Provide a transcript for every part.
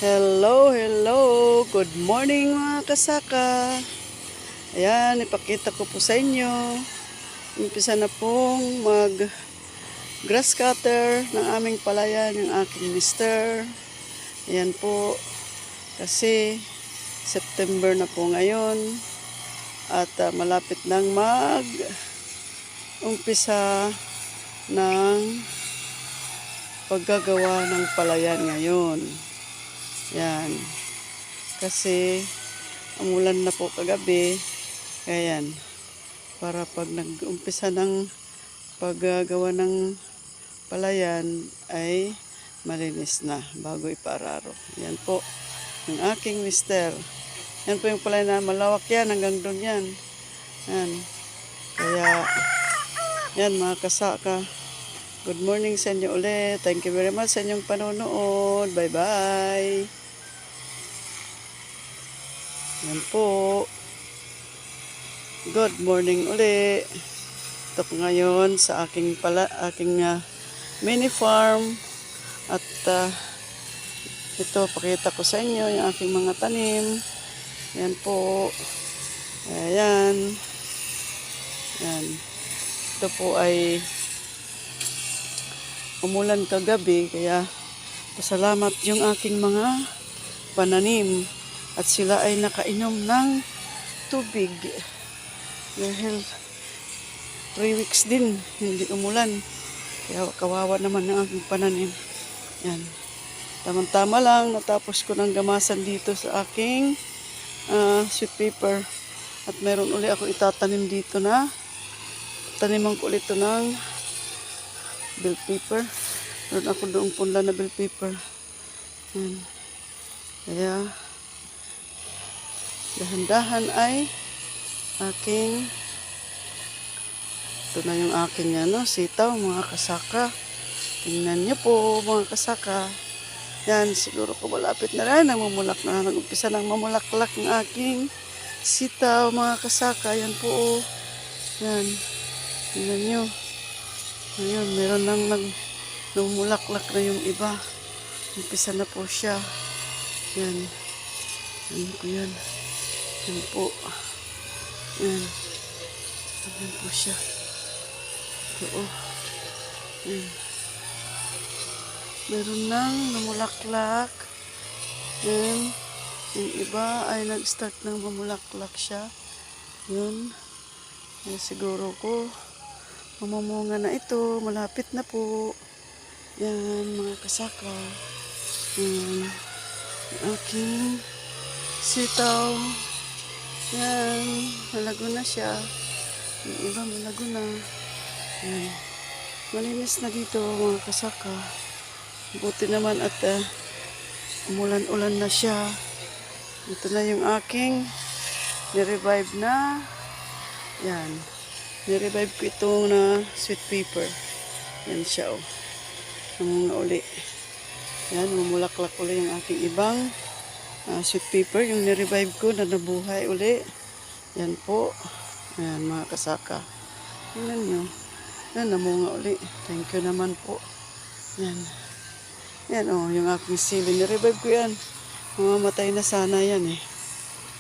Hello, hello. Good morning mga kasaka. Ayan, ipakita ko po sa inyo. Umpisa na pong mag grass cutter ng aming palayan yung aking mister. Ayan po. Kasi September na po ngayon. At malapit nang mag umpisa ng paggagawa ng palayan ngayon. Yan. Kasi umulan na po kagabi. Kaya yan. Para pag nag-umpisa ng paggagawa ng palayan ay malinis na bago ipaararo. Yan po. Yung aking mister. Yan po yung palayan na malawak yan. Hanggang doon yan. Yan. Kaya yan mga kasaka. Good morning sa inyo ulit. Thank you very much sa inyong panonood. Bye-bye. Yan po. Good morning ulit. Ito po ngayon sa aking mini farm. At ito, pakita ko sa inyo yung aking mga tanim. Yan po. Ayan. Yan. Ito po ay umulan kagabi, kaya pasalamat yung aking mga pananim at sila ay nakainom ng tubig dahil 3 weeks din hindi umulan, kaya kawawa naman ang aking pananim. Yan, tamang-tama lang natapos ko ng gamasan dito sa aking sweet pepper at meron uli ako itatanim dito na taniman ko ulit ito ng bell pepper. Meron ako doong punla na bell pepper. Yan. Kaya dahan-dahan ay aking ito na yung aking sitaw mga kasaka. Tingnan nyo po mga kasaka. Yan, siguro ko malapit na rin. Namumulak na. Nag-umpisa ng mamulaklak ng aking sitaw mga kasaka. Yan po. Yan. Tingnan nyo. Ngayon, meron nang namumulaklak na yung iba. Umpisa na po siya. Yan. Yan po yan. Yan po. Yan. Yan po siya. Oo. Yan. Meron nang namulaklak. Yan. Yung iba ay nag-start ng mamulaklak siya. Yun. Yan siguro ko. Mamumunga na ito. Malapit na po. Yan mga kasaka. Yan. Aking sitaw. Yan. Malago na siya. Yung iba malago na. Yan. Malinis na dito mga kasaka. Buti naman at umulan-ulan na siya. Ito na yung aking nirevive na. Yan. Nirevive ko itong sweet pepper. Yan siya namunga uli. Yan, mamulaklak uli yung aking ibang sweet pepper. Yung nirevive ko na nabuhay uli. Yan po. Yan mga kasaka. Tingnan nyo. Yan, namunga uli. Thank you naman po. Yan. Yan yung aking sili. Nirevive ko yan. Mamamatay na sana yan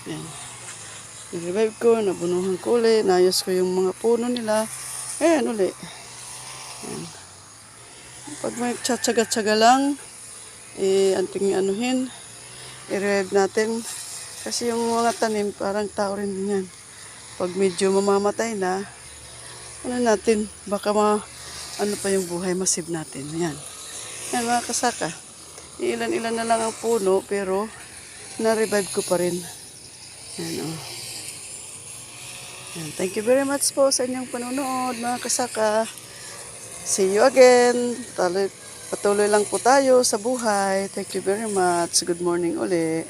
Yan. Nirevive ko, nabunuhan ko uli, naayos ko yung mga puno nila. Ayan uli. Ayan. Pag may tsaga-tsaga lang, anting anuhin, i-revive natin. Kasi yung mga tanim, parang tao rin din yan. Pag medyo mamamatay na, natin, baka ano pa yung buhay, masib natin. Ayan. Ayan mga kasaka. Ilan-ilan na lang ang puno, pero na-revive ko pa rin. Ayan Yan. Thank you very much po sa inyong panonood mga kasaka. See you again. Patuloy lang po tayo sa buhay. Thank you very much. Good morning ulit.